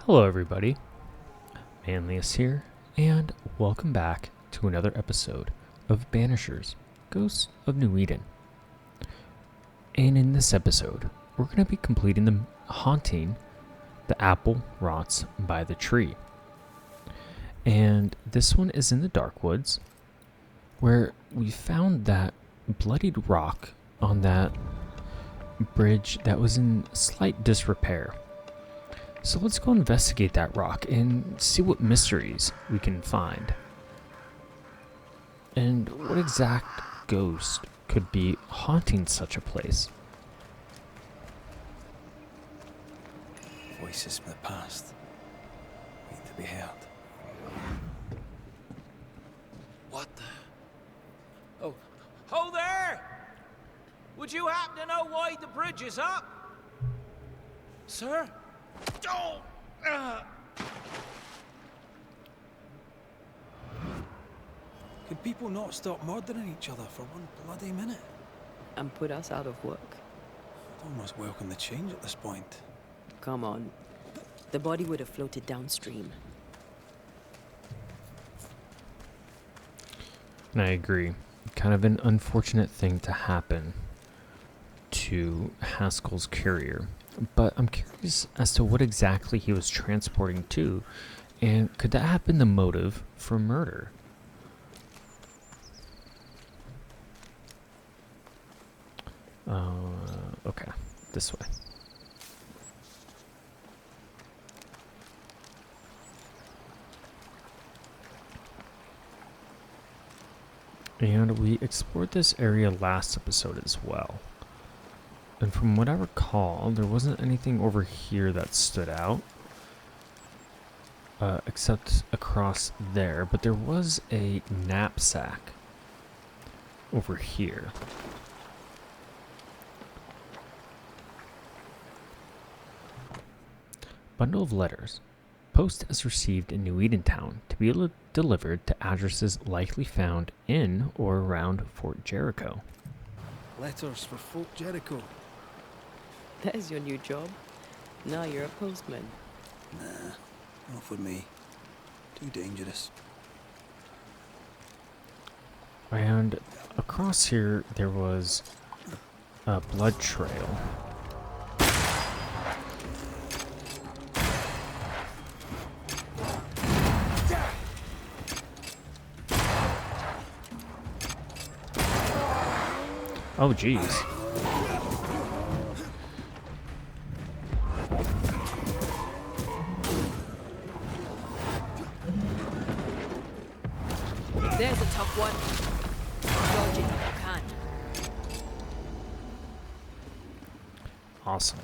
Hello, everybody. Manlius here, and welcome back to another episode of Banishers, Ghosts of New Eden. And in this episode, we're going to be completing the haunting The Apple Rots by the Tree. And this one is in the Dark Woods, where we found that bloodied rock on that bridge that was in slight disrepair. So let's go investigate that rock and see what mysteries we can find. And what exact ghost could be haunting such a place? Voices from the past, waiting to be heard. What the? Oh, ho there! Would you happen to know why the bridge is up? Sir? Oh! Could people not stop murdering each other for one bloody minute? And put us out of work. I'd almost welcome the change at this point. Come on. The body would have floated downstream. And I agree. Kind of an unfortunate thing to happen to Haskell's courier. But I'm curious as to what exactly he was transporting to, and could that have been the motive for murder? Okay, this way. And we explored this area last episode as well. And from what I recall, there wasn't anything over here that stood out. Except across there. But there was a knapsack over here. Bundle of letters. Post as received in New Edentown to be delivered to addresses likely found in or around Fort Jericho. Letters for Fort Jericho. That is your new job. Now you're a postman. Nah, not for me. Too dangerous. And across here, there was a blood trail. Oh, geez. There's a tough one. Dodge it if you can. Awesome.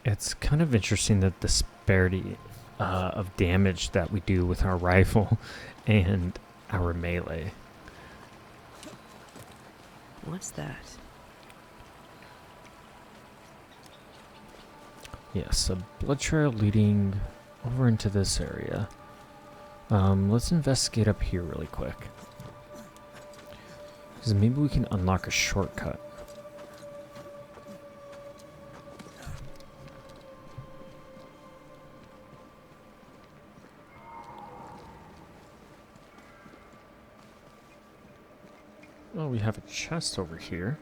It's kind of interesting the disparity of damage that we do with our rifle and our melee. What's that? Yes, a blood trail leading over into this area. Let's investigate up here really quick. Because maybe we can unlock a shortcut. Oh, we have a chest over here.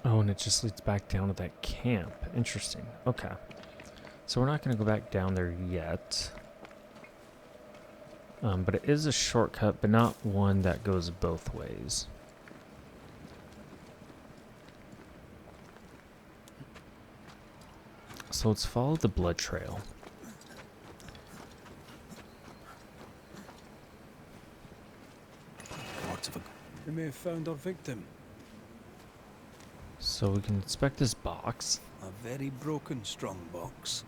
Oh, and it just leads back down to that camp. Interesting. Okay. So we're not going to go back down there yet. But it is a shortcut, but not one that goes both ways. So let's follow the blood trail. Parts of a... We may have found our victim. So we can inspect this box. A very broken strong box.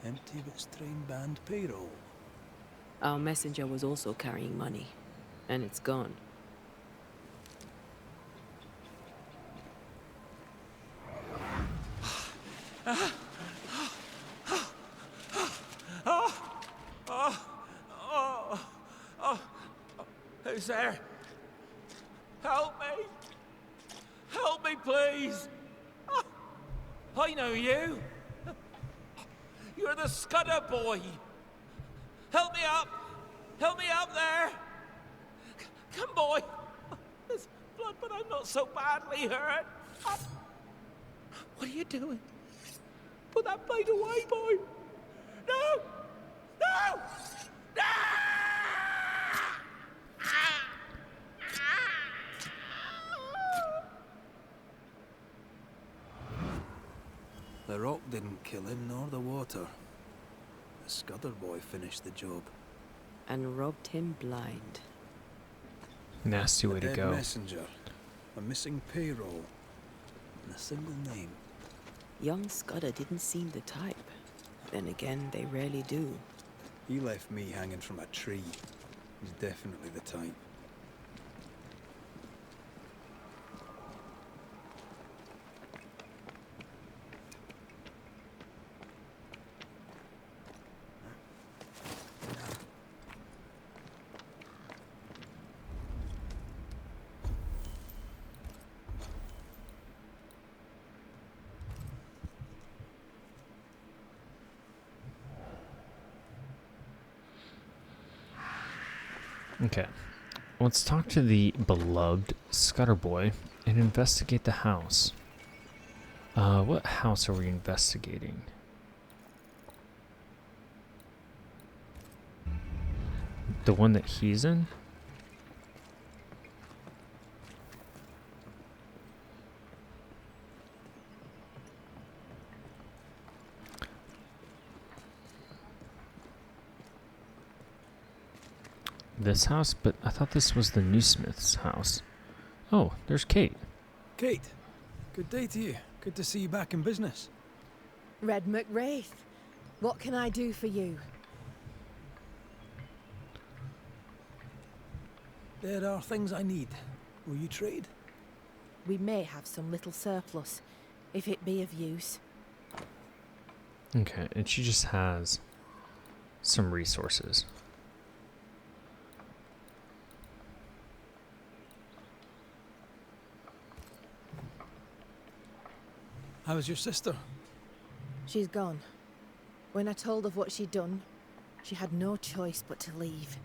Empty but strained band payroll. Our messenger was also carrying money. And it's gone. Is there? Help me! Help me, please! Oh, I know you! You're the Scudder boy! Help me up! Help me up there! Come, boy! There's blood, but I'm not so badly hurt. What are you doing? Put that blade away, boy! No! No! No! The rock didn't kill him, nor the water. The Scudder boy finished the job. And robbed him blind. Nasty way A to dead go. messenger, a missing payroll, and a single name. Young Scudder didn't seem the type. Then again, they rarely do. He left me hanging from a tree. He's definitely the type. Okay. Let's talk to the beloved Scudder boy and investigate the house. What house are we investigating? The one that he's in? This house? But I thought this was the Newsmith's house. Oh, there's Kate. Kate, good day to you. Good to see you back in business. Red Raith, what can I do for you? There are things I need. Will you trade? We may have some little surplus, if it be of use. Okay, and she just has some resources. How is your sister? She's gone. When I told of what she'd done, she had no choice but to leave.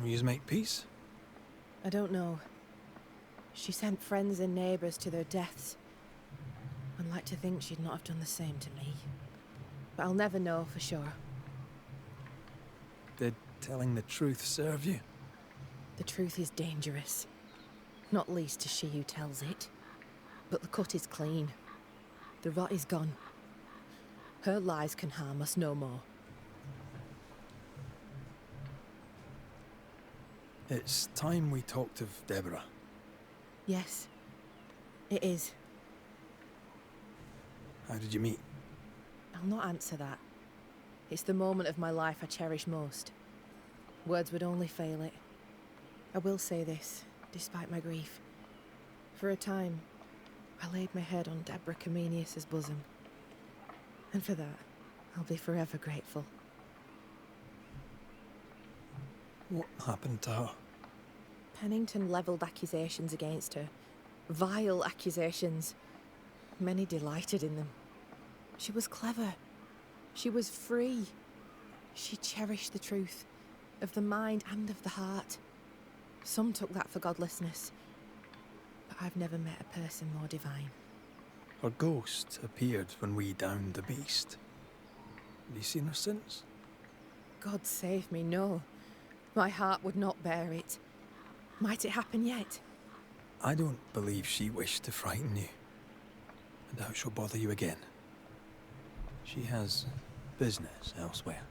Will you make peace? I don't know. She sent friends and neighbours to their deaths. I'd like to think she'd not have done the same to me. But I'll never know for sure. Did telling the truth serve you? The truth is dangerous. Not least to she who tells it. But the cut is clean. The rot is gone. Her lies can harm us no more. It's time we talked of Deborah. Yes, it is. How did you meet? I'll not answer that. It's the moment of my life I cherish most. Words would only fail it. I will say this, despite my grief. For a time, I laid my head on Deborah Comenius's bosom. And for that, I'll be forever grateful. What happened to her? Pennington levelled accusations against her. Vile accusations. Many delighted in them. She was clever. She was free. She cherished the truth, of the mind and of the heart. Some took that for godlessness, but I've never met a person more divine. Her ghost appeared when we downed the beast. Have you seen her since? God save me, no. My heart would not bear it. Might it happen yet? I don't believe she wished to frighten you. I doubt she'll bother you again. She has business elsewhere.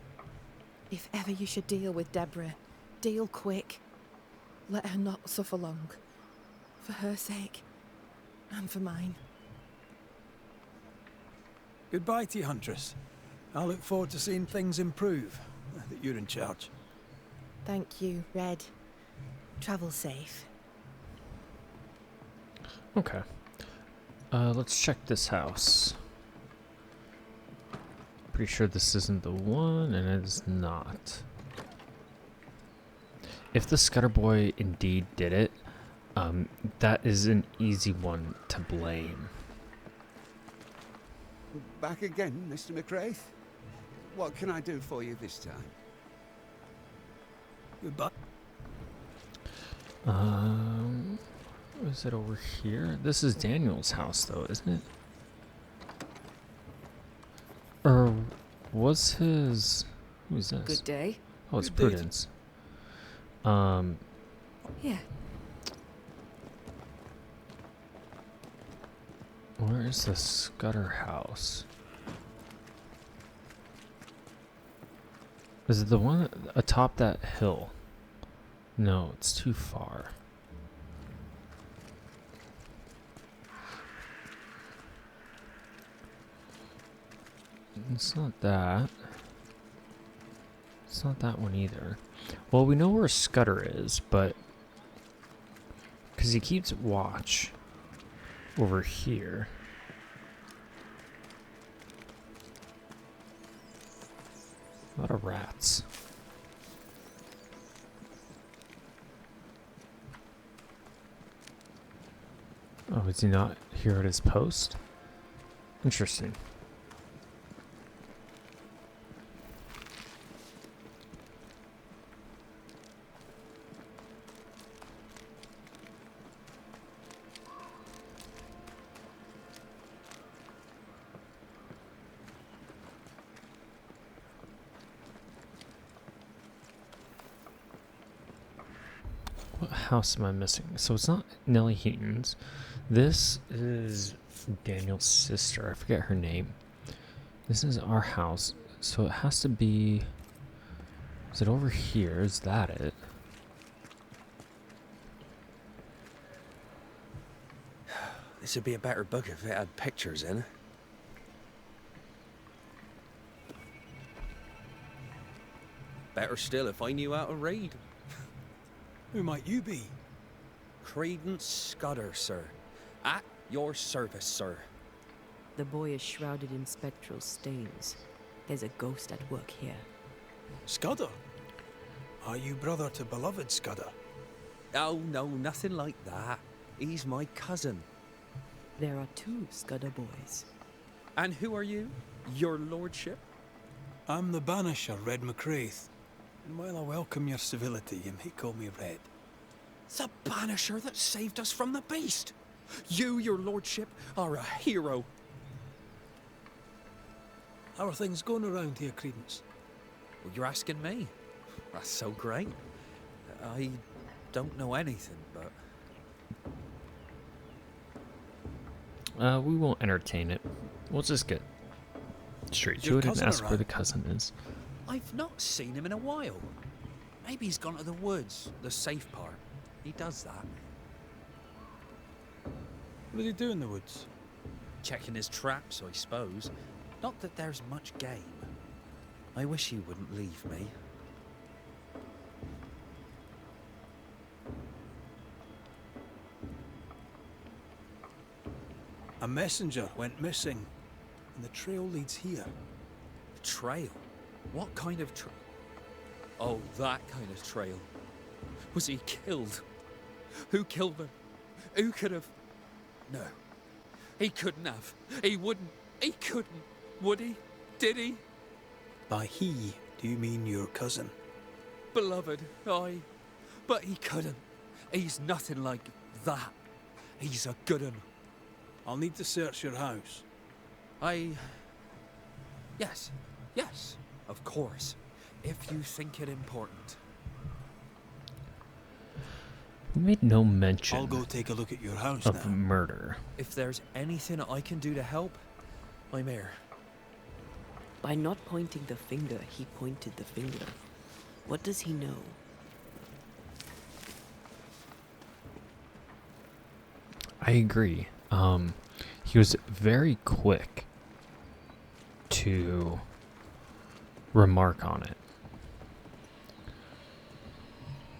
If ever you should deal with Deborah, deal quick. Let her not suffer long. For her sake, and for mine. Goodbye to you, Huntress. I look forward to seeing things improve, now that you're in charge. Thank you, Red. Travel safe. Okay. Let's check this house. Pretty sure this isn't the one, and it is not. if the Scudder Boy indeed did it, that is an easy one to blame. Back again, Mr. McRaith? What can I do for you this time? Goodbye. Is it over here? This is Daniel's house, though, isn't it? Or was his... Who is this? Good day. Oh, it's Good day. Prudence. Yeah. Where is the Scudder house? Is it the one atop that hill? No, it's too far. It's not that. It's not that one either. Well, we know where Scudder is, but... because he keeps watch over here. A lot of rats. Oh, is he not here at his post? Interesting. What house am I missing? So it's not Nellie Heaton's. This is Daniel's sister. I forget her name. This is our house. So it has to be... Is it over here? Is that it? This would be a better book if it had pictures in. Better still if I knew how to read. Who might you be? Credence Scudder, sir. At your service, sir. The boy is shrouded in spectral stains. There's a ghost at work here. Scudder? Are you brother to beloved Scudder? Oh, no, nothing like that. He's my cousin. There are two Scudder boys. And who are you? Your lordship? I'm the Banisher, Red McRaith. And while I welcome your civility, you may call me Red. The Banisher that saved us from the beast. You, your lordship, are a hero. How are things going around here, Credence? Well, you're asking me. That's so great. I don't know anything, but... We won't entertain it. We'll just get straight to Your it and cousin ask where the arrived. cousin is. I've not seen him in a while. Maybe he's gone to the woods, the safe part. He does that. What does he do in the woods? Checking his traps, I suppose. Not that there's much game. I wish he wouldn't leave me. A messenger went missing, and the trail leads here. Trail? What kind of trail? Oh, that kind of trail. Was he killed? Who killed him? Who could have? No. He couldn't have. He wouldn't. He couldn't. Would he? Did he? By he, do you mean your cousin? Beloved, aye. But he couldn't. He's nothing like that. He's a good un. I'll need to search your house. Yes, of course. If you think it important. We made no mention I'll go take a look at your house of now. murder. If there's anything I can do to help, I'm here. By not pointing the finger, he pointed the finger. What does he know? I agree. He was very quick to remark on it.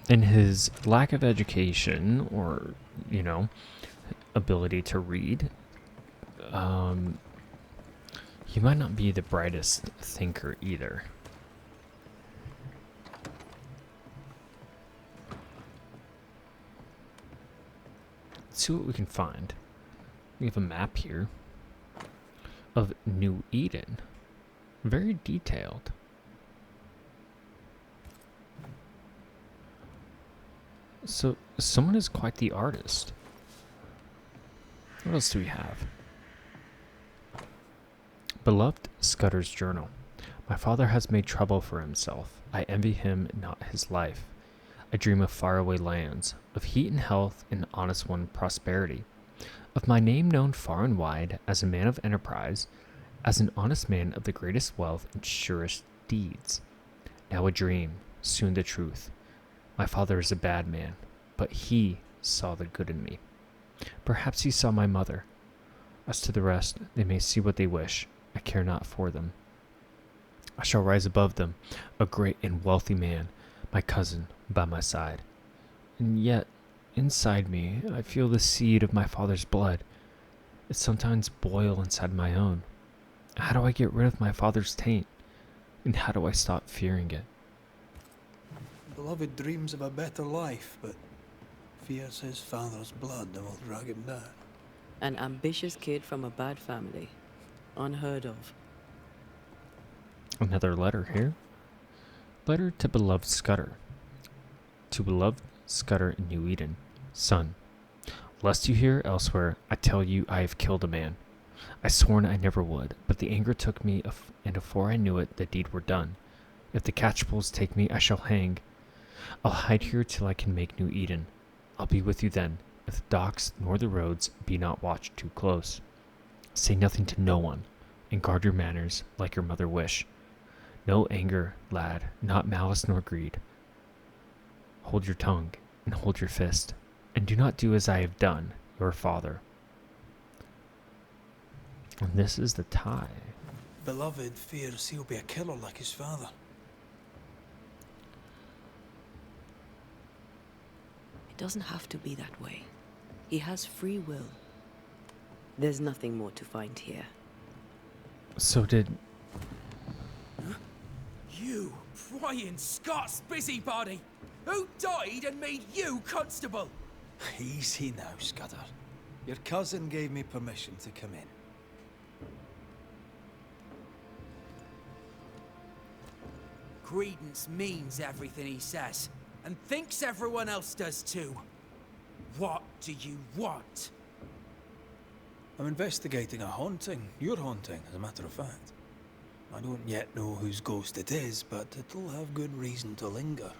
And his lack of education or, ability to read, he might not be the brightest thinker either. let's see what we can find. We have a map here of New Eden. Very detailed. So, someone is quite the artist. What else do we have? Beloved Scudder's journal. My father has made trouble for himself. I envy him not his life. I dream of faraway lands, of heat and health and honest won prosperity, of my name known far and wide as a man of enterprise, as an honest man of the greatest wealth and surest deeds. Now a dream, soon the truth. My father is a bad man, but he saw the good in me. Perhaps he saw my mother. As to the rest, they may see what they wish. I care not for them. I shall rise above them, a great and wealthy man, my cousin by my side. And yet, inside me, I feel the seed of my father's blood. It sometimes boils inside my own. How do I get rid of my father's taint? And how do I stop fearing it? Beloved dreams of a better life, but fears his father's blood that will drag him down. An ambitious kid from a bad family. Unheard of. Another letter here. Letter to beloved Scudder. To beloved Scudder in New Eden. Son, lest you hear elsewhere, I tell you I have killed a man. I sworn I never would, but the anger took me, and before I knew it, the deed were done. If the catchpolls take me, I shall hang. I'll hide here till I can make New Eden. I'll be with you then, if the docks nor the roads be not watched too close. Say nothing to no one, and guard your manners like your mother wish. No anger, lad, not malice nor greed. Hold your tongue, and hold your fist, and do not do as I have done, your father. And this is the tie. Beloved fears he'll be a killer like his father. It doesn't have to be that way. He has free will. There's nothing more to find here. So did... You prying Scots busybody! Who died and made you constable? Easy now, Scudder. Your cousin gave me permission to come in. Credence means everything he says, and thinks everyone else does too. What do you want? I'm investigating a haunting. Your haunting, as a matter of fact. I don't yet know whose ghost it is, but it'll have good reason to linger.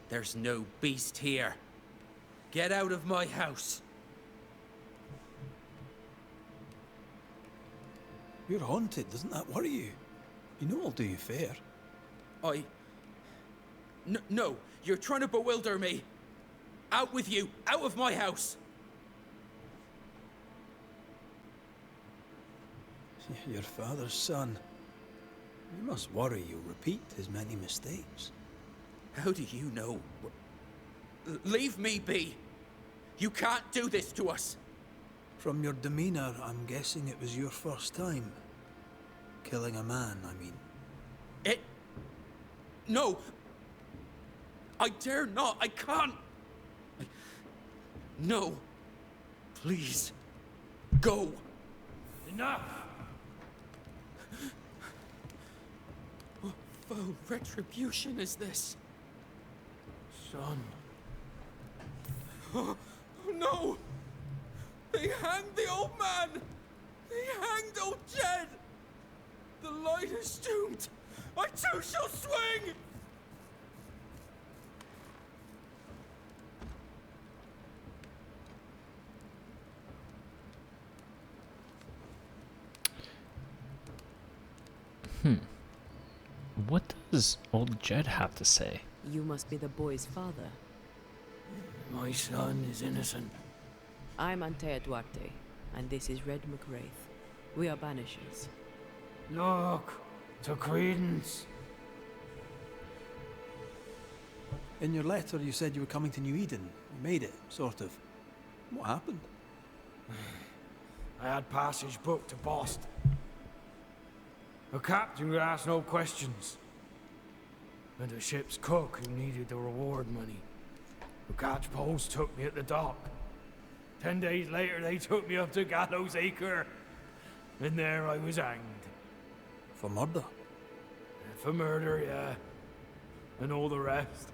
There's no beast here. Get out of my house. You're haunted, doesn't that worry you? You know I'll do you fair. No, you're trying to bewilder me. Out with you, out of my house. Your father's son. You must worry you'll repeat his many mistakes. How do you know? Leave me be. You can't do this to us. From your demeanor, I'm guessing it was your first time. Killing a man, I mean. No. I dare not. I can't. No. Please. Go. Enough! What foul retribution is this? Son. Oh, no! They hanged the old man! They hanged old Jed! The light is doomed! I too shall swing! What does old Jed have to say? You must be the boy's father. My son is innocent. I'm Antea Duarte, and this is Red Raith. We are Banishers. Look, to Credence. In your letter, you said you were coming to New Eden. You made it, sort of. What happened? I had passage booked to Boston. The captain would ask no questions. And the ship's cook who needed the reward money. The catchpoles took me at the dock. 10 days later, they took me up to Gallows Acre. And there I was hanged. For murder? For murder, yeah. And all the rest.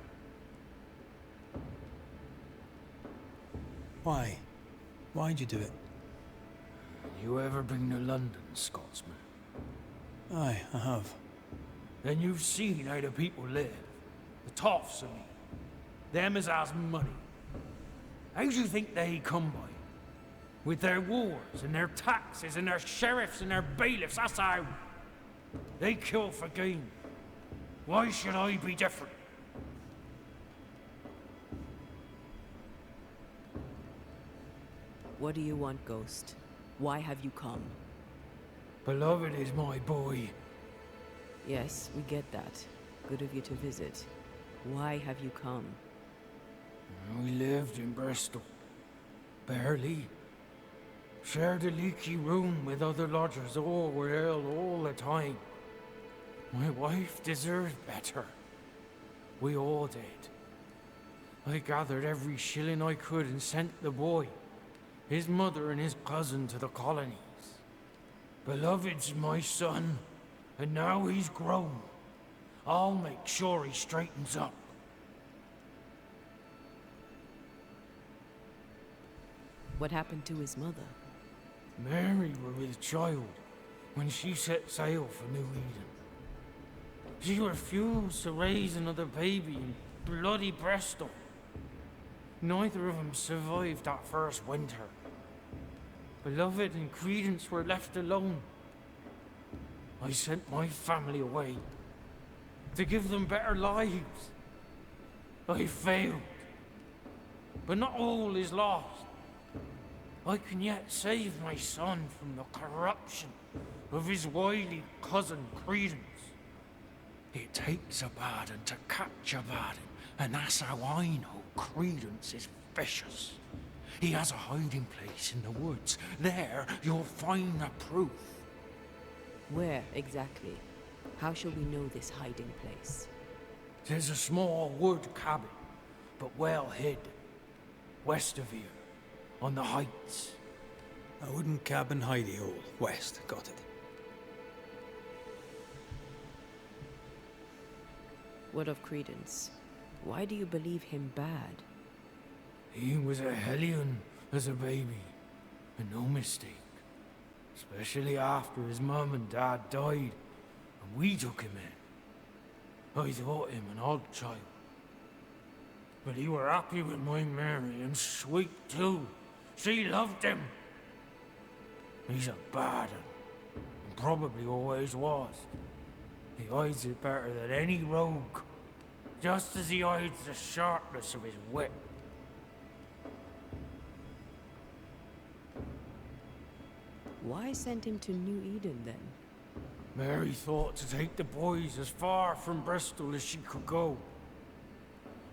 Why? Why'd you do it? You ever been to London, Scotsman? Aye, I have. Then you've seen how the people live. The toffs, I mean. Them as has money. How do you think they come by? With their wars and their taxes and their sheriffs and their bailiffs, that's how. They kill for gain. Why should I be different? What do you want, Ghost? Why have you come? Beloved is my boy. Yes, we get that. Good of you to visit. Why have you come? We lived in Bristol. Barely. Shared a leaky room with other lodgers. All were ill all the time. My wife deserved better. We all did. I gathered every shilling I could and sent the boy, his mother and his cousin to the colonies. Beloved's my son, and now he's grown. I'll make sure he straightens up. What happened to his mother? Mary were with child when she set sail for New Eden. She refused to raise another baby in bloody Bristol. Neither of them survived that first winter. Beloved and Credence were left alone. I sent my family away to give them better lives. I failed. But not all is lost. I can yet save my son from the corruption of his wily cousin Credence. It takes a bad one to catch a bad one, and that's how I know Credence is vicious. He has a hiding place in the woods. There you'll find the proof. Where exactly? How shall we know this hiding place? There's a small wood cabin, but well hid, west of here, on the heights. A wooden cabin hidey hole, west, got it. What of Credence? Why do you believe him bad? He was a hellion as a baby, and no mistake. Especially after his mum and dad died, and we took him in. I thought him an odd child. But he were happy with my Mary, and sweet too. She loved him. He's a bad one, and probably always was. He hides it better than any rogue, just as he hides the sharpness of his wit. Why send him to New Eden then? Mary thought to take the boys as far from Bristol as she could go.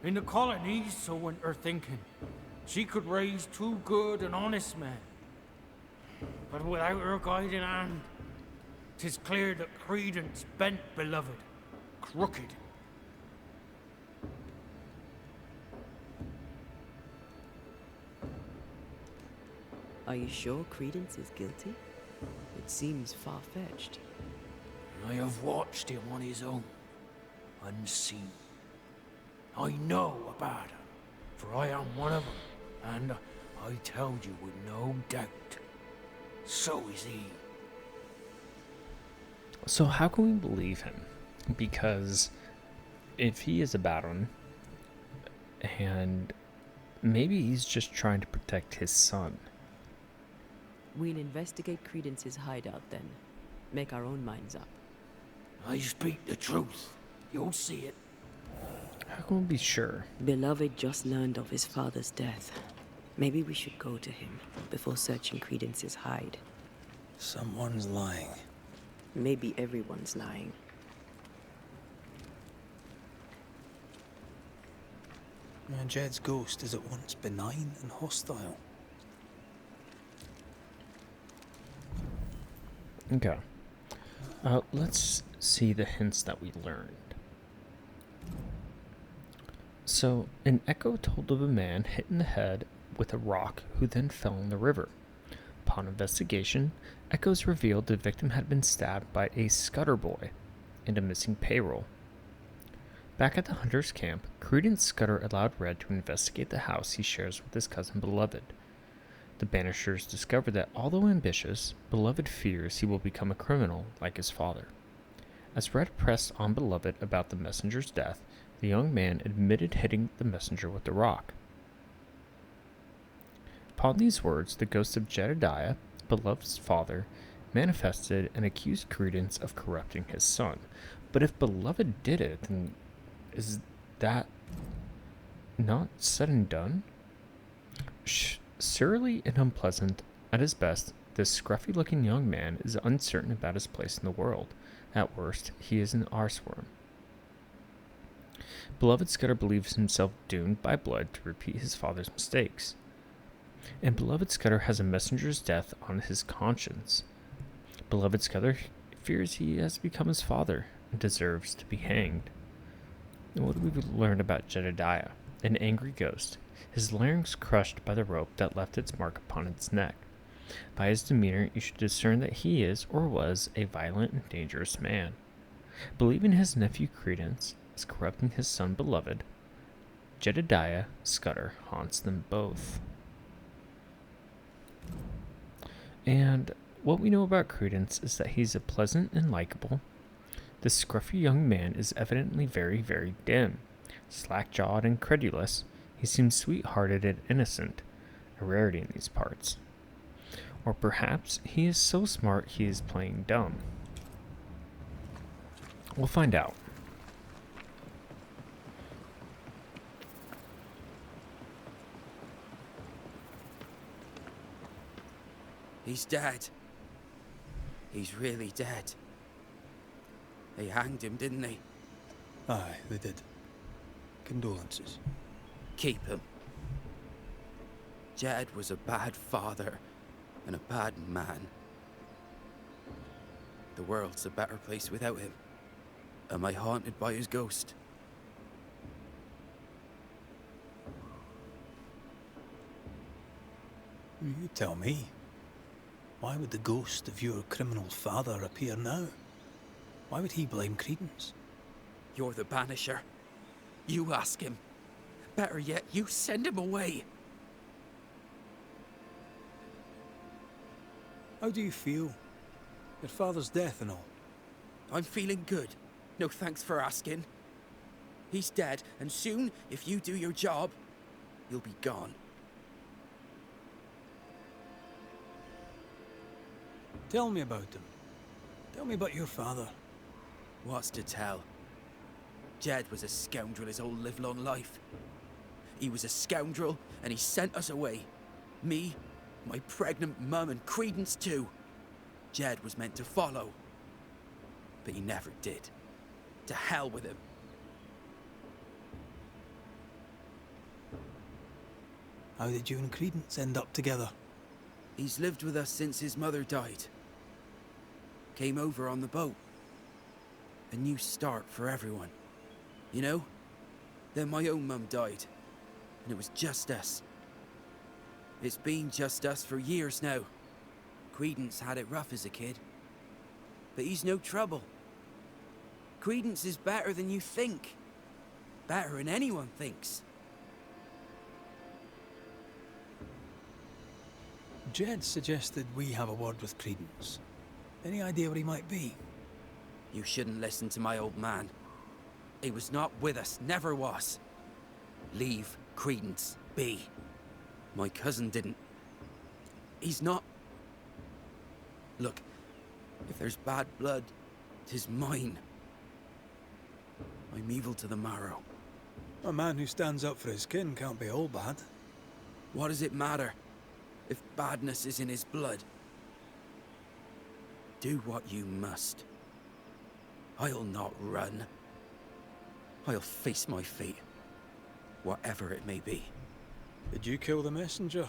In the colonies, so went her thinking, she could raise two good and honest men. But without her guiding hand, 'tis clear that Credence bent Beloved, crooked. Are you sure Credence is guilty? It seems far-fetched. I have watched him on his own, unseen. I know about him, for I am one of them, and I tell you with no doubt, so is he. So how can we believe him? Because if he is a bad one, and maybe he's just trying to protect his son. We'll investigate Credence's hideout then. Make our own minds up. I speak the truth. You'll see it. How can we be sure? Beloved just learned of his father's death. Maybe we should go to him before searching Credence's hide. Someone's lying. Maybe everyone's lying. Jed's ghost is at once benign and hostile. Okay. Let's see the hints that we learned. So, an echo told of a man hit in the head with a rock, who then fell in the river. Upon investigation, echoes revealed the victim had been stabbed by a Scudder boy and a missing payroll. Back at the hunter's camp, Credence Scudder allowed Red to investigate the house he shares with his cousin Beloved. The Banishers discover that although ambitious, Beloved fears he will become a criminal like his father. As Red pressed on Beloved about the messenger's death, the young man admitted hitting the messenger with the rock. Upon these words, the ghost of Jedediah, Beloved's father, manifested and accused Credence of corrupting his son. But if Beloved did it, then is that not said and done? Surly and unpleasant at his best, this scruffy-looking young man is uncertain about his place in the world. At worst, he is an arseworm. Beloved Scudder believes himself doomed by blood to repeat his father's mistakes. And Beloved Scudder has a messenger's death on his conscience. Beloved Scudder fears he has become his father and deserves to be hanged. And what do we learn about Jedediah? An angry ghost, his larynx crushed by the rope that left its mark upon its neck. By his demeanor, you should discern that he is, or was, a violent and dangerous man. Believing his nephew Credence is corrupting his son Beloved, Jedediah Scudder haunts them both. And what we know about Credence is that he's a pleasant and likable. This scruffy young man is evidently very, very dim. Slack-jawed and credulous, he seems sweet-hearted and innocent, a rarity in these parts. Or perhaps he is so smart he is playing dumb. We'll find out. He's dead. He's really dead. They hanged him, didn't they? Aye, they did. Condolences. Keep him. Jed was a bad father and a bad man. The world's a better place without him. Am I haunted by his ghost? You tell me. Why would the ghost of your criminal father appear now? Why would he blame Credence? You're the Banisher. You ask him. Better yet, you send him away. How do you feel? Your father's death and all. I'm feeling good. No thanks for asking. He's dead, and soon, if you do your job, you'll be gone. Tell me about him. Tell me about your father. What's to tell? Jed was a scoundrel his whole livelong life. He was a scoundrel, and he sent us away. Me, my pregnant mum, and Credence too. Jed was meant to follow. But he never did. To hell with him. How did you and Credence end up together? He's lived with us since his mother died. Came over on the boat. A new start for everyone. You know? Then my own mum died. And it was just us. It's been just us for years now. Credence had it rough as a kid. But he's no trouble. Credence is better than you think. Better than anyone thinks. Jed suggested we have a word with Credence. Any idea where he might be? You shouldn't listen to my old man. He was not with us, never was. Leave Credence be. My cousin didn't. He's not. Look, if there's bad blood, 'tis mine. I'm evil to the marrow. A man who stands up for his kin can't be all bad. What does it matter if badness is in his blood? Do what you must. I'll not run. I'll face my fate, whatever it may be. Did you kill the messenger?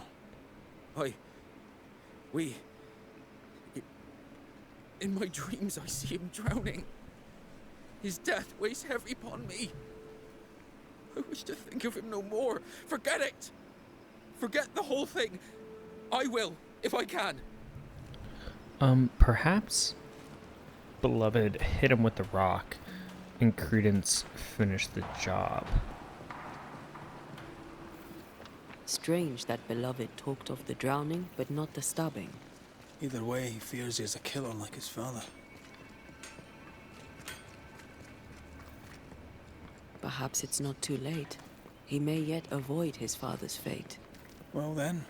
In my dreams I see him drowning. His death weighs heavy upon me. I wish to think of him no more. Forget it! Forget the whole thing. I will, if I can. Perhaps Beloved hit him with the rock and Credence finished the job. Strange that Beloved talked of the drowning, but not the stabbing. Either way, he fears he's a killer like his father. Perhaps it's not too late. He may yet avoid his father's fate. Well then,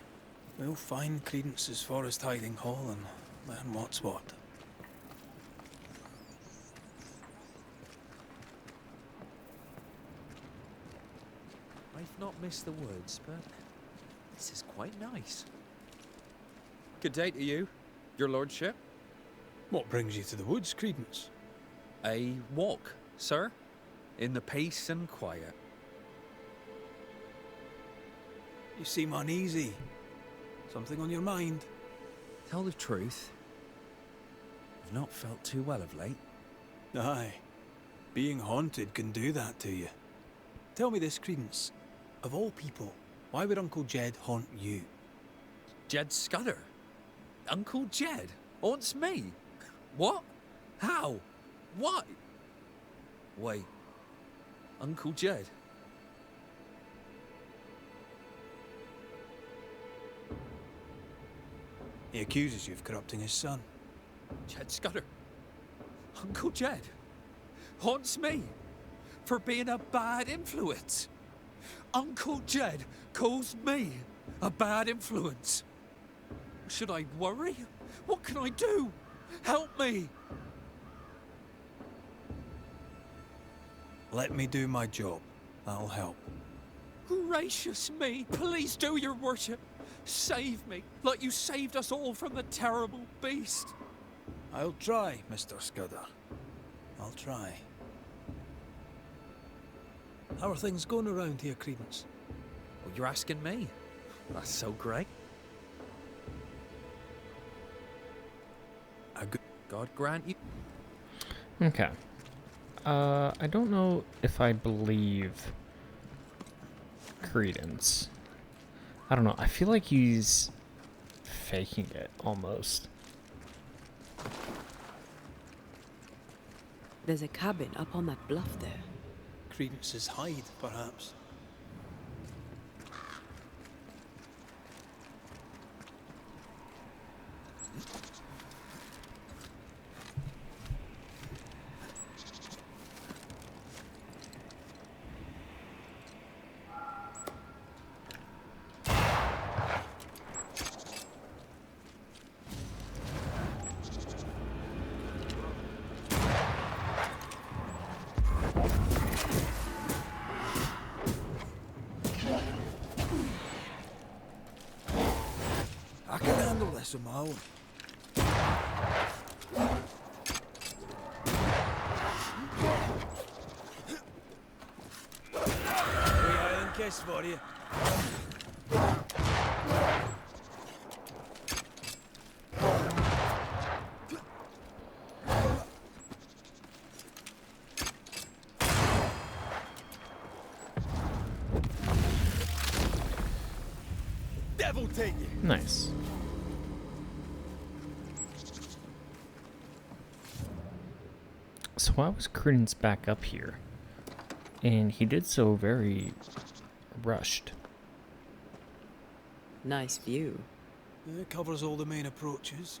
we'll find Credence's forest hiding hole and learn what's what. I've not missed the woods, but this is quite nice. Good day to you, your lordship. What brings you to the woods, Credence? A walk, sir, in the peace and quiet. You seem uneasy. Something on your mind? Tell the truth, I've not felt too well of late. Aye. Being haunted can do that to you. Tell me this, Credence. Of all people, why would Uncle Jed haunt you? Jed Scudder? Uncle Jed haunts me? What? How? Why? Wait. Uncle Jed? He accuses you of corrupting his son. Jed Scudder? Uncle Jed haunts me for being a bad influence. Uncle Jed calls me a bad influence. Should I worry? What can I do? Help me! Let me do my job. That'll help. Gracious me, please do, your worship. Save me, like you saved us all from the terrible beast. I'll try, Mr. Scudder. I'll try. How are things going around here, Credence? Well, you're asking me? That's so great. God grant you... Okay. I don't know if I believe Credence. I don't know. I feel like he's faking it, almost. There's a cabin up on that bluff there. Credence's hide, perhaps. I can handle this on my own. Three island kiss for you. Devil take you. Nice. So why was Credence back up here? And he did so very rushed. Nice view. It covers all the main approaches.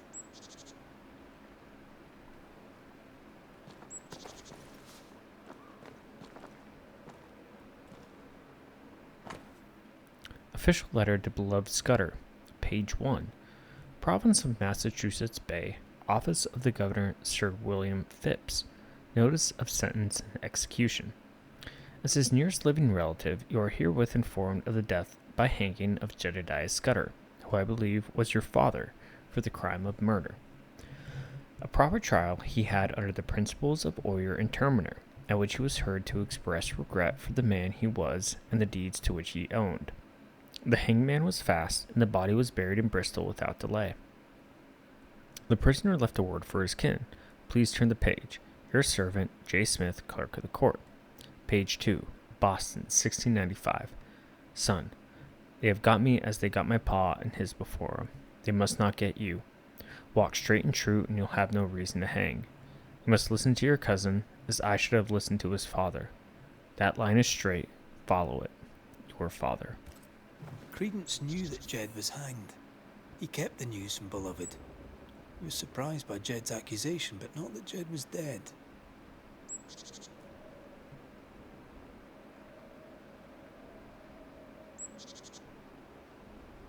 Official letter to beloved Scudder, page 1. Province of Massachusetts Bay, Office of the Governor Sir William Phipps. Notice of sentence and execution. As his nearest living relative, you are herewith informed of the death by hanging of Jedediah Scudder, who I believe was your father, for the crime of murder. A proper trial he had under the principles of Oyer and Terminer, at which he was heard to express regret for the man he was and the deeds to which he owned. The hangman was fast, and the body was buried in Bristol without delay. The prisoner left a word for his kin. Please turn the page. Your servant, J. Smith, Clerk of the Court. Page 2. Boston, 1695. Son, They have got me as they got my pa and his before 'em. They must not get you. Walk straight and true, and you'll have no reason to hang. You must listen to your cousin, as I should have listened to his father. That line is straight. Follow it. Your father. Credence knew that Jed was hanged. He kept the news from Beloved. He was surprised by Jed's accusation, but not that Jed was dead.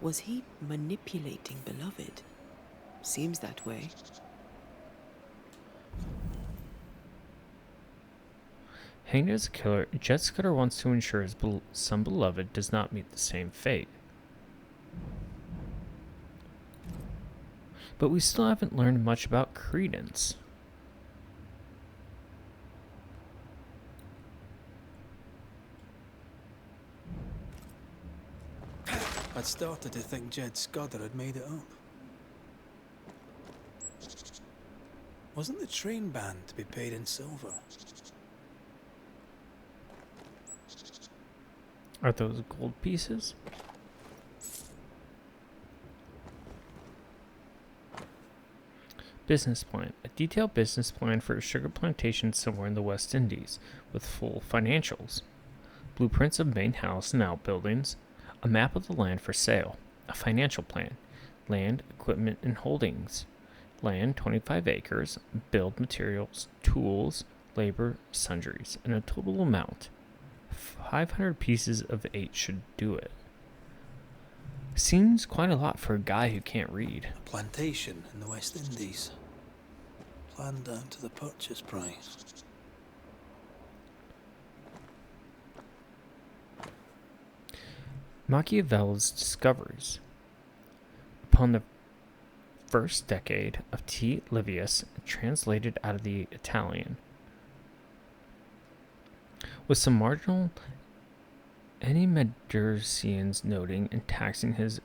Was he manipulating Beloved? Seems that way. Hanged as a killer, Jet Scudder wants to ensure his son Beloved does not meet the same fate. But we still haven't learned much about Credence. I'd started to think Jed Scudder had made it up. Wasn't the train band to be paid in silver? Are those gold pieces? Business plan. A detailed business plan for a sugar plantation somewhere in the West Indies, with full financials. Blueprints of main house and outbuildings. A map of the land for sale. A financial plan. Land, equipment, and holdings. Land, 25 acres. Build materials, tools, labor, sundries, and a total amount. 500 pieces of 8 should do it. Seems quite a lot for a guy who can't read. A plantation in the West Indies. Planned down to the purchase price. Machiavelli's discoveries. Upon the first decade of T. Livius, translated out of the Italian, with some marginal Enimedersians noting and taxing his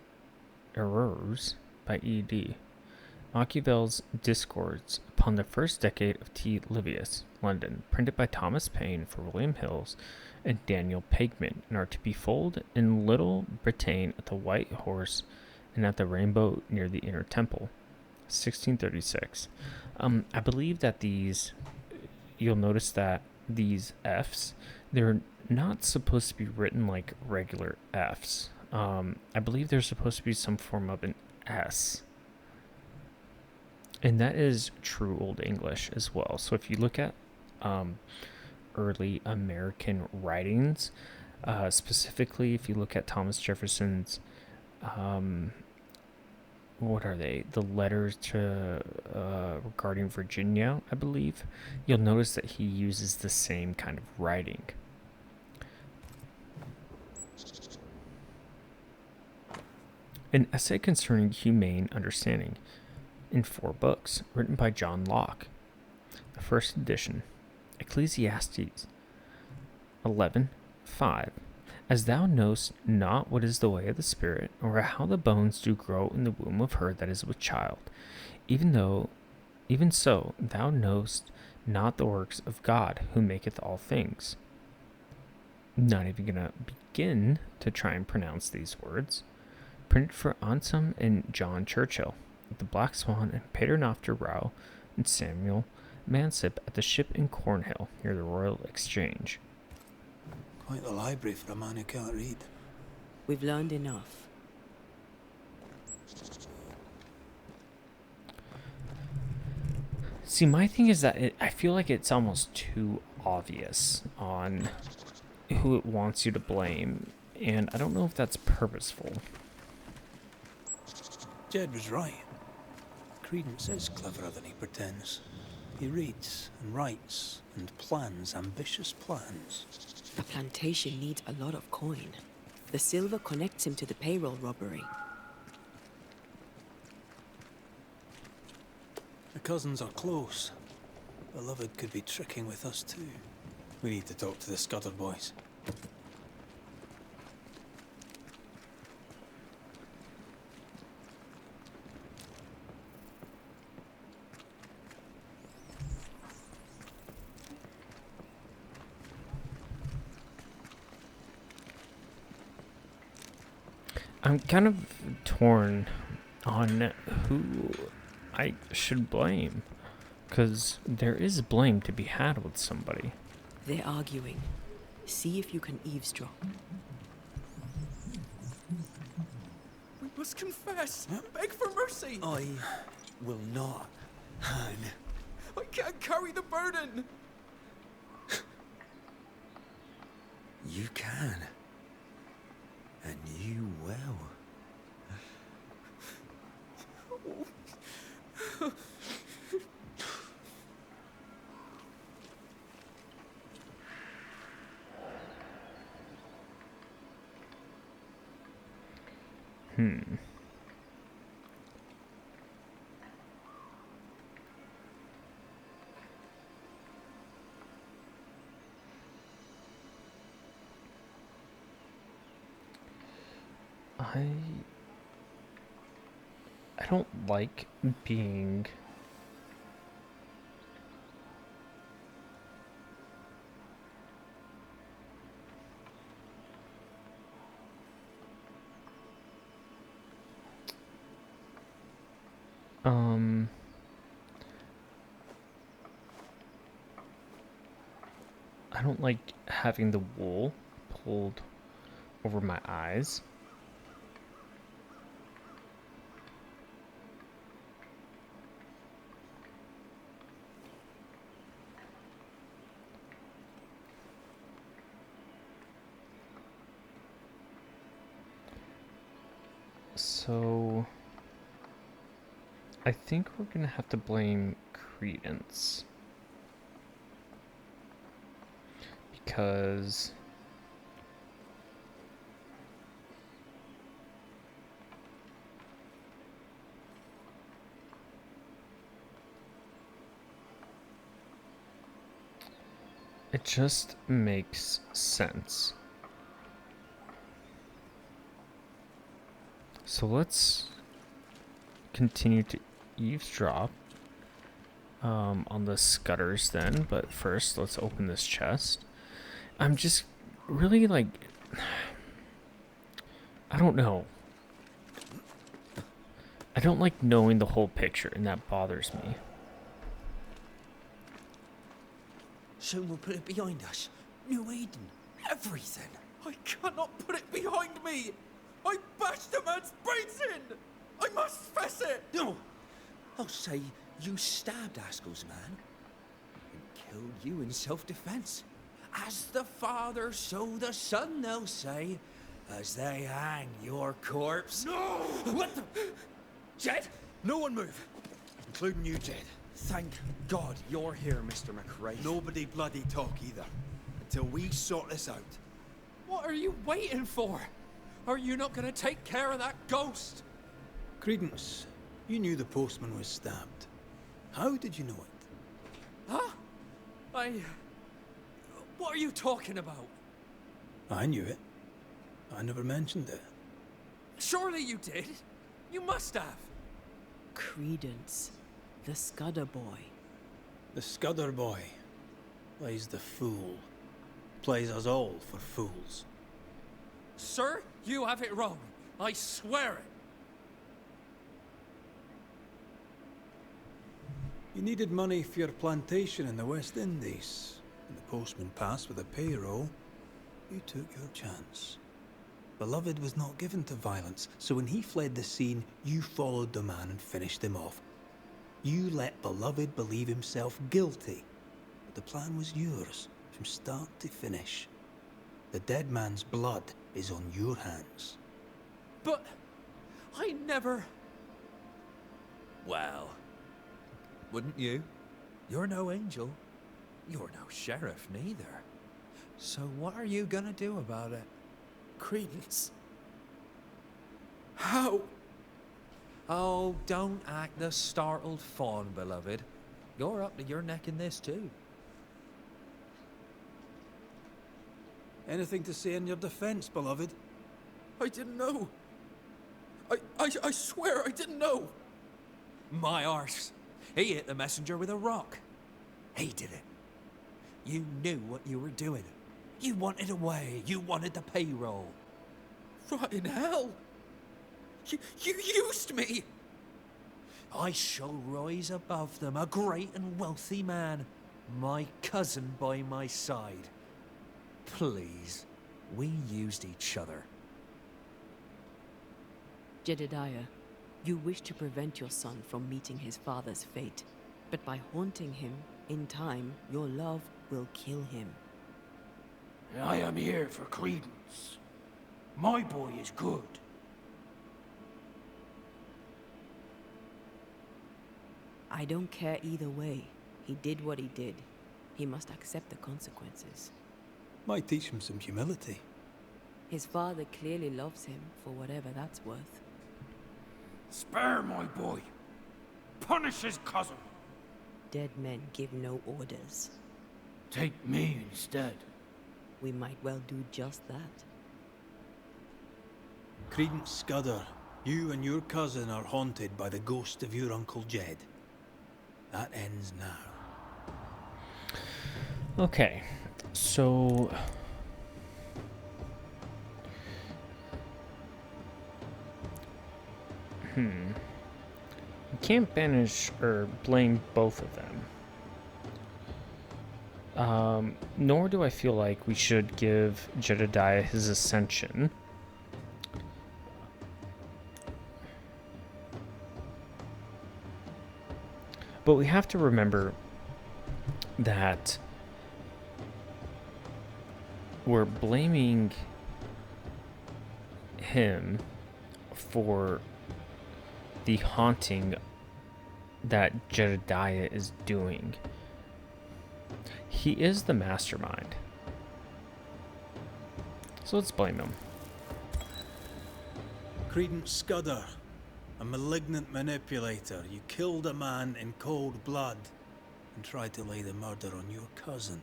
errors by ed. Machiavelli's Discourses upon the first decade of T. Livius, London, printed by Thomas Paine for William Hills and Daniel Pegman, and are to be found in Little Britain at the White Horse and at the Rainbow near the Inner Temple, 1636. I believe that these, you'll notice that these F's, they're not supposed to be written like regular F's. I believe there's supposed to be some form of an S. And that is true Old English as well. So if you look at early American writings, specifically if you look at Thomas Jefferson's, what are they? The letters to regarding Virginia, I believe. You'll notice that he uses the same kind of writing. An essay concerning humane understanding in 4 books, written by John Locke. The first edition, Ecclesiastes 11:5. As thou knowest not what is the way of the Spirit, or how the bones do grow in the womb of her that is with child, even so thou knowest not the works of God, who maketh all things. Not even gonna begin to try and pronounce these words. Printed for Anselm and John Churchill at the Black Swan and Paternoster Row and Samuel Mansip at the Ship in Cornhill near the Royal Exchange. Quite the library for a man who can't read. We've learned enough. See, my thing is that I feel like it's almost too obvious on who it wants you to blame, and I don't know if that's purposeful. Jed was right. Credence is cleverer than he pretends. He reads and writes and plans ambitious plans. A plantation needs a lot of coin. The silver connects him to the payroll robbery. The cousins are close. Beloved could be tricking with us too. We need to talk to the Scudder boys. I'm kind of torn on who I should blame. Because there is blame to be had with somebody. They're arguing. See if you can eavesdrop. We must confess. Beg for mercy. I will not hang. I can't carry the burden. You can. And you will. I don't like being I don't like having the wool pulled over my eyes. So I think we're gonna have to blame Credence. Because it just makes sense. So let's continue to eavesdrop on the scutters then, but first let's open this chest. I'm just really like, I don't know. I don't like knowing the whole picture, and that bothers me. Soon we'll put it behind us. New Eden. Everything. I cannot put it behind me. I bashed a man's brains in. I must face it. No. I'll say you stabbed Askell's man and killed you in self-defense. As the father, so the son, they'll say, as they hang your corpse. No! What the? Jed? No one move, including you, Jed. Thank God you're here, Mr. McRae. Nobody bloody talk either, until we sort this out. What are you waiting for? Are you not going to take care of that ghost? Credence, you knew the postman was stabbed. How did you know it? Huh? What are you talking about? I knew it. I never mentioned it. Surely you did. You must have. Credence, the Scudder boy. The Scudder boy plays the fool. Plays us all for fools. Sir, you have it wrong. I swear it. You needed money for your plantation in the West Indies. When the postman passed with a payroll, you took your chance. Beloved was not given to violence, so when he fled the scene, you followed the man and finished him off. You let Beloved believe himself guilty, but the plan was yours, from start to finish. The dead man's blood is on your hands. But I never... Well, wouldn't you? You're no angel. You're no sheriff, neither. So what are you gonna do about it? Credence. How? Oh, don't act the startled fawn, beloved. You're up to your neck in this, too. Anything to say in your defense, Beloved? I didn't know. I swear I didn't know. My arse. He hit the messenger with a rock. He did it. You knew what you were doing. You wanted away. You wanted the payroll. Right in hell. You used me! I shall rise above them, a great and wealthy man, my cousin by my side. Please, we used each other. Jedediah, you wish to prevent your son from meeting his father's fate, but by haunting him, in time, your love will kill him. I am here for credence. My boy is good. I don't care either way. He did what he did. He must accept the consequences. Might teach him some humility. His father clearly loves him for whatever that's worth. Spare my boy. Punish his cousin. Dead men give no orders. Take me instead. We might well do just that. Credence Scudder, you and your cousin are haunted by the ghost of your Uncle Jed. That ends now. Okay, so you can't banish or blame both of them. Nor do I feel like we should give Jedediah his ascension. But we have to remember that we're blaming him for the haunting that Jedediah is doing. He is the mastermind. So let's blame him. Credence Scudder, a malignant manipulator. You killed a man in cold blood and tried to lay the murder on your cousin.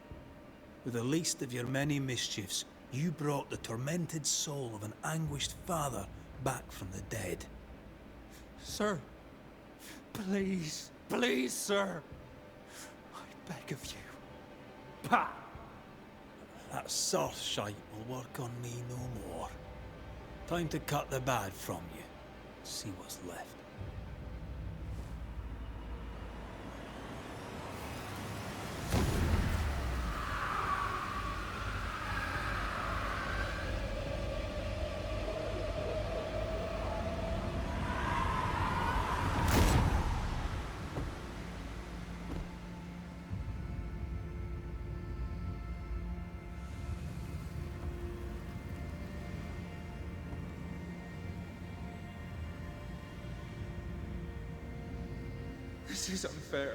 With the least of your many mischiefs, you brought the tormented soul of an anguished father back from the dead. Sir, please, please, sir. I beg of you. Pah! That soft shite will work on me no more. Time to cut the bad from you. See what's left. This is unfair.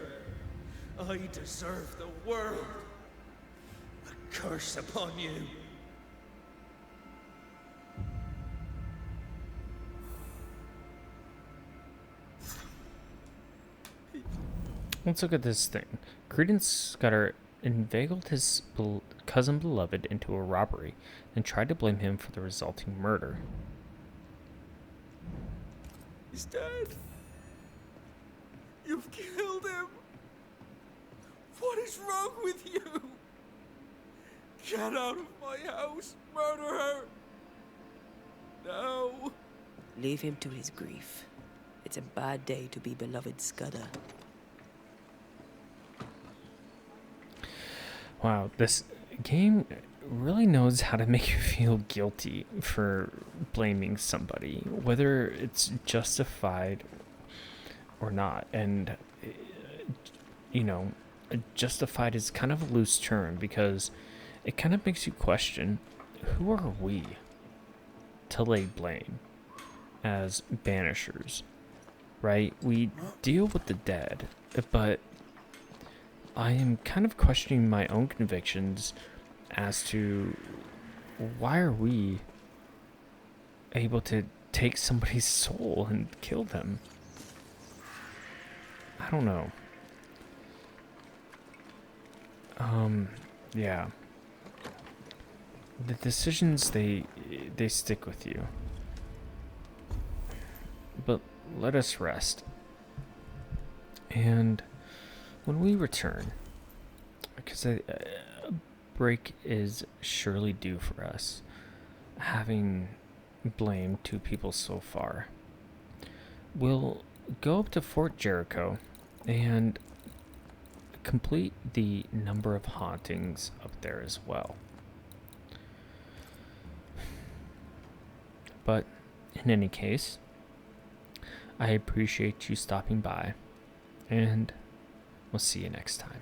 I deserve the world. A curse upon you. Let's look at this thing. Credence Scudder inveigled his cousin beloved into a robbery and tried to blame him for the resulting murder. He's dead. You've killed him. What is wrong with you? Get out of my house, murderer. No. Leave him to his grief. It's a bad day to be beloved Scudder. Wow, this game really knows how to make you feel guilty for blaming somebody, whether it's justified or not. And, you know, justified is kind of a loose term because it kind of makes you question, who are we to lay blame as banishers, right? We deal with the dead, but I am kind of questioning my own convictions as to why are we able to take somebody's soul and kill them? I don't know. Yeah. The decisions, they stick with you. But let us rest. And when we return, because a break is surely due for us, having blamed two people so far. we'll go up to Fort Jericho and complete the number of hauntings up there as well. But in any case, I appreciate you stopping by, and we'll see you next time.